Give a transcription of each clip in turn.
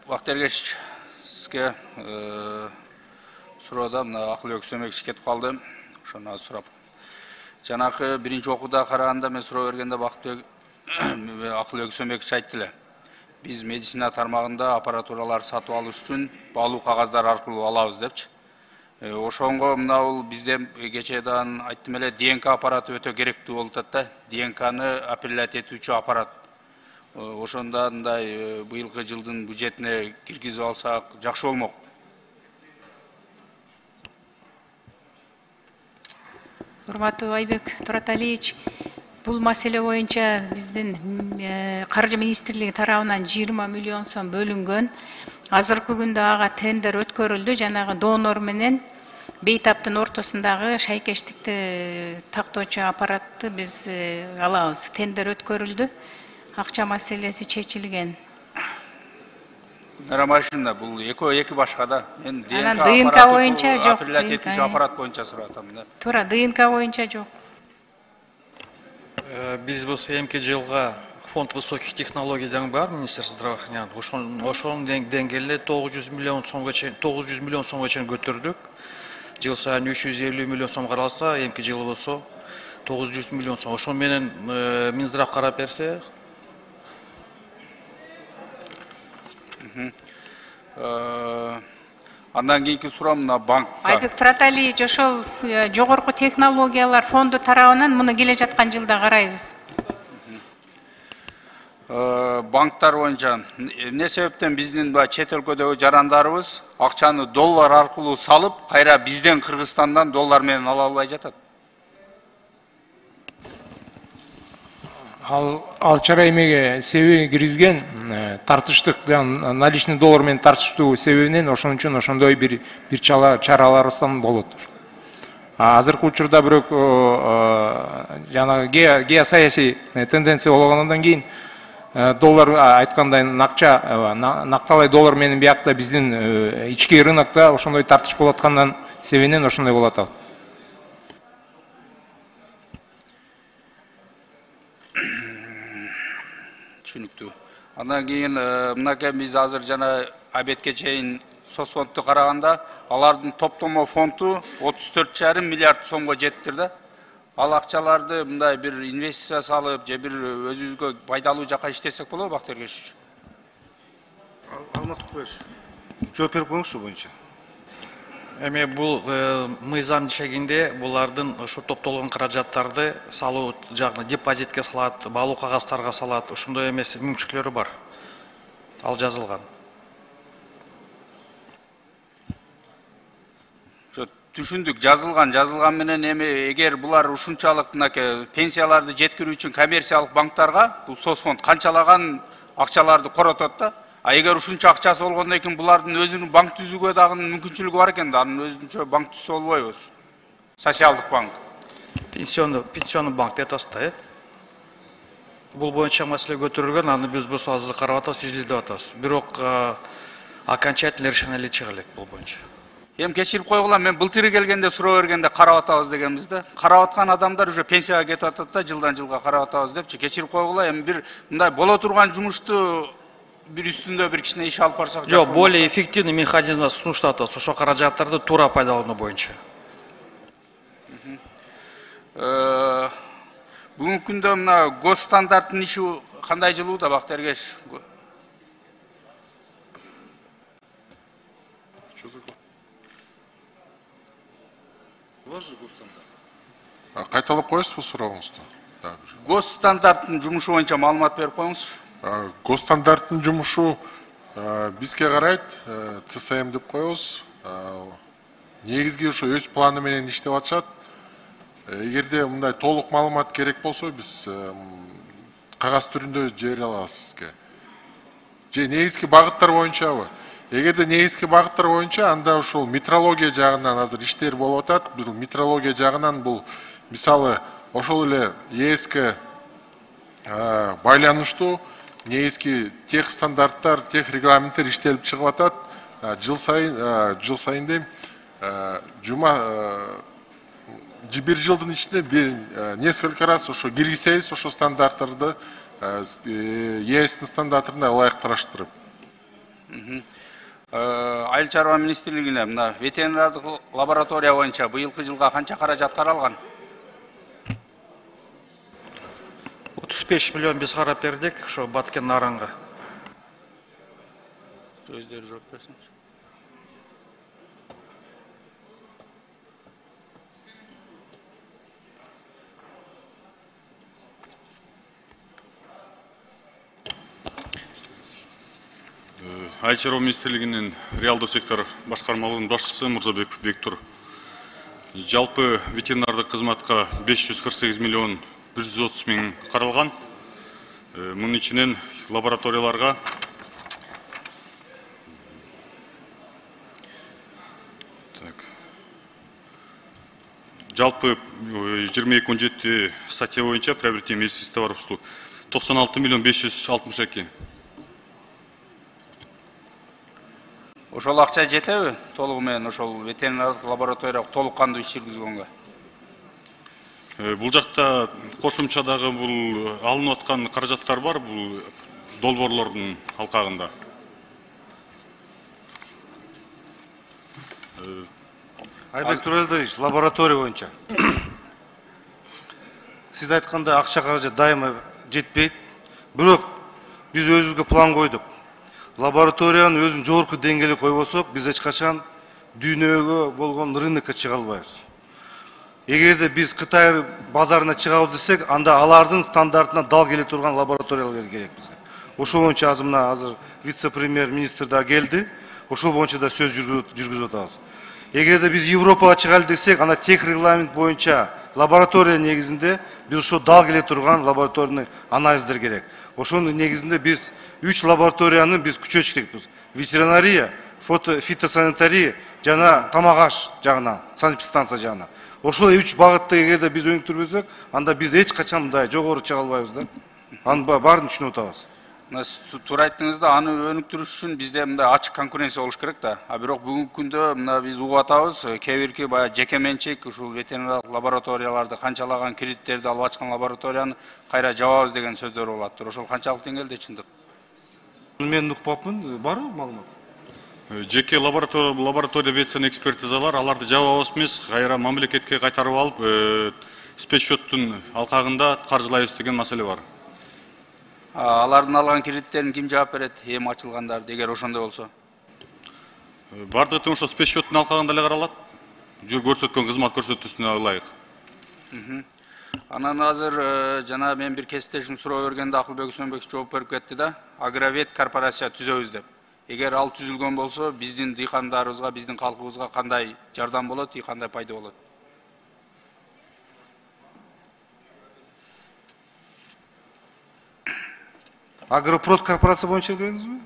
Бактергеш сизге суроодо мына акыл өксөмөк кетип калды. Ошону сурап. Жанакы биринчи окууда караганда мен суроо бергенде акыл өксөмөк айтты эле. Биз медицина тармагында аппаратуралар сатып алыш үчүн баалуу кагаздар аркылуу алабыз депчи. Ошонго мына бул бизде кечээдан айттым эле ДНК аппараты өтө керектүү болуп атат да. ДНКны апеллять этүүчү аппарат. Ошондо мындай быйылкы жылдын бюджетине киргизип алсак жакшы болмок. Урматтуу Айбек Тураталиевич, бул маселе боюнча биздин Каржы министрлиги тарабынан 20 миллион сом бөлүнгөн. Азыркы күндө ага тендер өткөрүлдү, жанагы донор менен бейтаптын ортосундагы шайкештикти тактоочу аппаратты биз алабыз. Тендер өткөрүлдү. Акча маселеси чечилген. Нарамашында бул эки башка да. Мен ДНК боюнча жок. Аппарат боюнча сурап атам да. Туура, ДНК боюнча жок. Биз бул эмки жылга фонд высоких технологий бар Министерство здравоохранения. Ошонун деңгээлде 900 миллион сомго чейин көтөрдүк. Жыл сайын 350 миллион сом каралса, эмки жылы болсо 900 миллион сом. Ошон менен Минздрав карап берсе. Андан кийинки суроом мына банкка. Айбек Тураталиевич, ошол жогорку технологиялар фонду тарабынан муну келе жаткан жылда карайбыз. Банктар боюнча эмне себептен биздин чет өлкөдөгү жарандарыбыз акчаны доллар аркылуу салып, кайра бизден Кыргызстандан доллар менен ала албай жатат? Ал чара эмеге себеби киргизген тартыштык наличный доллар менен тартыштуу себебинен ошон үчүн ошондой бир чараларыбыздан болот. Азыркы учурда бирок жанагы геосаясий тенденция болгондон кийин доллар айткандай накталай доллар менен биякта биздин ички рынокто ошондой тартыш болуп аткандан себебинен ошондой болуп атат. Түшүнүктүү. Андан кийин мынакей биз азыр жана обедке чейин соцфондду караганда, алардын топтомо фонду 34,5 миллиард сомго жеттир да. Ал акчаларды мындай бир инвестиция салып, же бир өзүбүзгө пайдалуу жака иштесек болобу, Бактергеш? Алмаз Кубаевич, жооп берип коюңузчу боюнча. Эми бул мыйзам чегинде булардын ошо топтолгон каражаттарды салуу жагына депозитке салат, баалуу кагазддарга салат, ошондой эмес мүмкүнчүлүктөрү бар. Ал жазылган. Түшүндүк, жазылган менен эми эгер булар ушунчалык мынакей пенсияларды жеткирүү үчүн коммерциялык банктарга бул соцфонд канчалаган акчаларды коротот да. Эгер ушунча акчасы болгондон кийин булардын өзүнүн банк түзүүгө дагы мүмкүнчүлүгү бар экен да, анын өзүнчө банк түзсө болбойбу? Социалдык банк. Пенсионный банк деп атасыздар, Бул боюнча маселе көтөрүлгөн, аны биз болсо азыр карап атабыз, изилдеп атабыз. Бирок окончательный решение чыга элек бул боюнча. Эми кечирип койгула, мен былтыры келгенде суроо бергенде карап атабыз дегенбиз да. Карап аткан адамдар уже пенсияга кетип атат да, жылдан жылга карап атабыз депчи. Кечирип койгула, эми бир мындай боло турган жумушту бир үстүндө бир кичине иш алып барсак. Жок, более эффективный механизм сунуштап атабыз. Ошо каражаттарды туура пайдалануу боюнча. Бүгүнкү күндө мына госстандарттын иши кандай жылууда, Бактергеш? Кайталап коесузбу сурооңузду? Госстандарттын жумушу боюнча маалымат берип коюңуз. Госстандарттын жумушу бизге карайт, ЦСМ деп коебуз. Негизги ошо өз планы менен иштеп атышат. Эгерде мындай толук маалымат керек болсо, биз кагаз түрүндө жибере алабыз сизге. Же негизги багыттар боюнчабы? Эгерде негизги багыттар боюнча, анда ушул метрология жагынан азыр иштер болуп атат. Бул метрология жагынан бул мисалы ошол эле ЕСК байланыштуу негизги тех стандарттар, тех регламенттер иштелип чыгып атат. Жыл сайын дейм, бир жылдын ичинде несколько раз ошо киргизсеңиз, ошо стандарттарды ЕСтин стандартына ылайыкташтырып. Айыл чарба министрлигине мына ветеринардык лаборатория боюнча быйылкы жылга канча каражат каралган? 35 миллион біз қарап бердік, шо Баткен Наранға. Өздері жооп берсинчи. Айыл чарба министрлигинин реалдуу сектор башкармалыгынын башчысы Мурзабеков Бектур. Жалпы ветеринардык кызматка 548 миллион 130 миң каралган. Мунун ичинен лабораторияларга жалпы 22-17 статья боюнча приобретение медицинских товаров 96 миллион 562. Ошол акча жетеби? Толугу менен ошол ветеринардык лаборатория толук кандуу иш жүргүзгөнгө. Бул жакта кошумчадагы бул алынып аткан каражаттар бар, бул долбоорлордун алкагында. Айбек Туралиевич, лаборатория боюнча. Сиз айткандай акча каражат дайыма жетпейт. Бирок биз өзүбүзгө план койдук. Лабораториянын өзүн жогорку деңгээлге койбосок, биз эч качан дүйнөгө болгон рынокко чыга албайбыз. Эгерде биз Кытай базарына чыгабыз десек, анда алардын стандартына дал келе турган лабораториялар керек бизге. Ошол боюнча азыр вице-премьер министр да келди. Ошол боюнча да сөз жүргүзүп атабыз. Эгерде биз Европага чыгалы десек, анда тек регламент боюнча лаборатория негизинде биз ошо дал келе турган лабораторный анализдер керек. Ошонун негизинде биз 3 лабораторияны биз күчөтүш керекпиз. Ветеринария, фитосанитария жана тамак аш жагынан, санэпидстанция жагынан. Ошол 3 багытты эгерде биз өнүктүрбөсөк, анда биз эч качан мындай жогору чыга албайбыз да. Анын баарын түшүнүп атабыз. Туура айттыңыз да, аны өнүктүрүш үчүн бизде мындай ачык конкуренция болуш керек да. А бирок бүгүнкү күндө мына биз угуп атабыз, кээ бирки баягы жеке менчик ушул ветеринарлык лабораторияларды канчалаган кредиттерди алып ачкан лабораторияны кайра жабабыз деген сөздөр болуп атты. Ошол канчалык деңгээлде чындык? Мен укпапмын, барбы маалымат? Жеке лаборатория ветеринарный экспертизалар, аларды жабабыз эмес, кайра мамлекетке кайтарып алып, спецсчеттун алкагында каржылайбыз деген маселе бар. Алардын алган кредиттерин ким жаап берет? Эми ачылгандарды, эгер ошондой болсо. Бардыгы тең ошо спецсчеттун алкагында эле каралат. Көрсөткөн кызмат көрсөтүүсүнө ылайык. Анан азыр жана мен бир кесиптешим суроо бергенде Акылбек Үсөнбеков жооп берип кетти да, Агровет корпорация түзөбүз деп. Эгер ал түзүлгөн болсо, биздин дыйкандарыбызга, биздин калкыбызга кандай жардам болот, кандай пайда болот? Агропрод корпорация боюнча дедиңизби?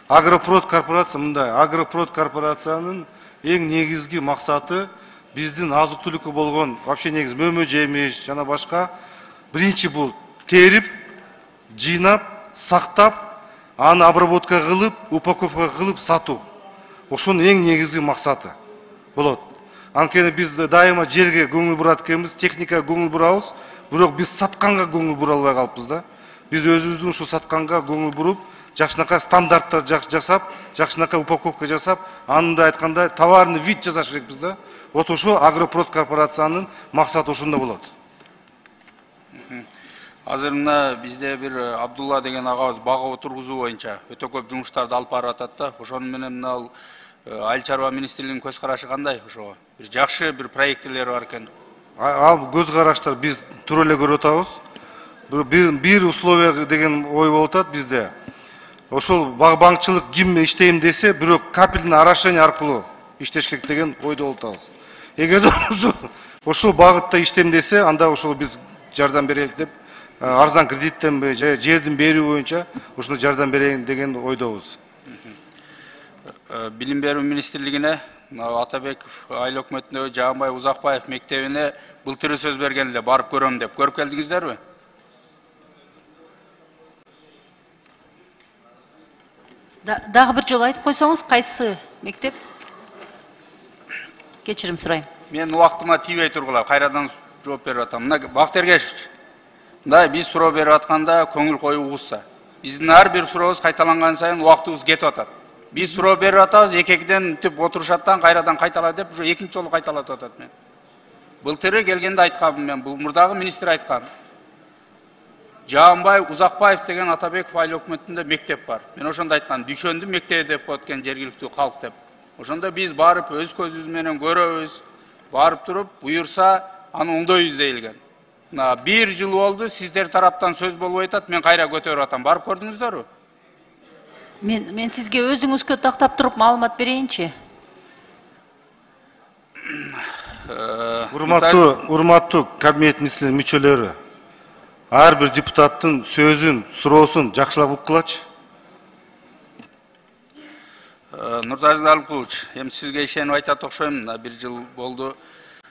Агропрод корпорация мындай. Агропрод корпорациянын эң негизги максаты биздин азык-түлүккө болгон вообще негиз мөмө жемиш жана башка биринчи бул терип, жыйнап, сактап, аны обработка кылып, упаковка кылып сатуу. Ошонун эң негизги максаты болот. Анткени биз дайыма жерге көңүл бурат экенбиз, техникага көңүл бурабыз, бирок биз сатканга көңүл бура албай калыппыз да. Биз өзүбүздүн ушу сатканга көңүл буруп, жакшынакай стандарттар жасап, жакшынакай упаковка жасап, анда айткандай товарный вид жасаш керекпиз да. Вот ошо Агропрод корпорациянын максаты ошондо болот. Азыр мына бизде бир Абдулла деген агабыз бага отургузуу боюнча өтө көп жумуштарды алып барып атат да. Ошонун менен мына Айыл чарба министрлигинин көз карашы кандай ошого? Бир жакшы бир проектилер бар экен. Ал көз караштар биз туура эле көрүп атабыз. Бир условия деген ой болуп атат бизде. Ошол багбаңчылык ким иштейм десе, бирок капельный орошение аркылуу иштеш керек деген ойдо болуп атабыз. Эгерде ошол багытта иштейм десе, анда ошол биз жардам берелик деп, арзан кредиттенби, жердин берүү боюнча ошондо жардам берейин деген ойдобуз. Билим берүү министрлигине Атабеков айыл өкмөтүнө Жаанбай Узакбаев мектебине былтыр сөз берген эле барып көрөм деп. Көрүп келдиңиздерби? Дагы бир жолу айтып койсоңуз, кайсы мектеп? Кечирим сурайм. Мен убактыма тийбей тургула, кайрадан жооп берип атам. Мына Бактергешович, мындай биз суроо берип атканда көңүл коюп угушса, биздин ар бир сурообуз кайталанган сайын убактыбыз кетип атат. Биз суроо берип атабыз, эки-экиден түп отурушаттан кайрадан кайтала деп, уже экинчи жолу кайталатып атат мен. Былтыры келгенде айтканмын мен, бул мурдагы министр айткан. Жаанбай Узакбаев деген Атабеков айыл өкмөтүндө мектеп бар. Мен ошондо айткан, Дүйшөндүн мектеби деп коет экен жергиликтүү калк деп. Ошондо биз барып өз көзүбүз менен көрөбүз, барып туруп буюрса аны оңдойбуз дейилген. Мына 1 жыл болду, сиздер тараптан сөз болбой атат, мен кайра көтөрүп атам. Барып көрдүңүздөрбү? Мен сизге өзүңүзгө тактап туруп маалымат берейинчи. Урматтуу кабинет министрлеринин мүчөлөрү, ар бир депутаттын сөзүн, суроосун жакшылап уккулачы. Нуртазин Алыкулович, эми сизге ишенип айтат окшойм, 1 жыл болду.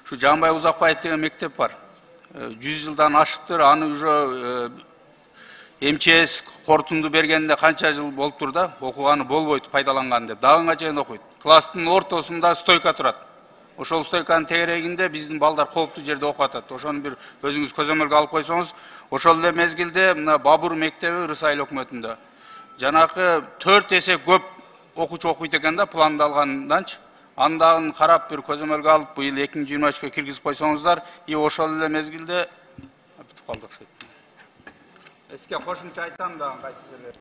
Şu Жаанбай Узакбаев деген мектеп бар. 100 жылдан ашыктыр, аны уже МЧС корутунду бергенде канча жыл болуп тур да, окуганы болбойт, пайдаланган деп. Дагынга чейин окуйт. Класстын ортосунда стойка турат. Ошол стойканын тегерегинде биздин балдар кооптуу жерде окуп атат. Ошону бир өзүңүз көзөмөлгө алып койсоңуз, ошол эле мезгилде мына Бабур мектеби Ырыс айыл өкмөтүндө. Жанакы 4 эсе көп окуучу окуйт экен да, пландалганданчы. Андагын карап бир көзөмөлгө алып, быйыл 2023-кө киргизип койсоңуздар, и ошол эле мезгилде бүтүп калдык. Эске кошумча айтам дагы кайсы жерлер.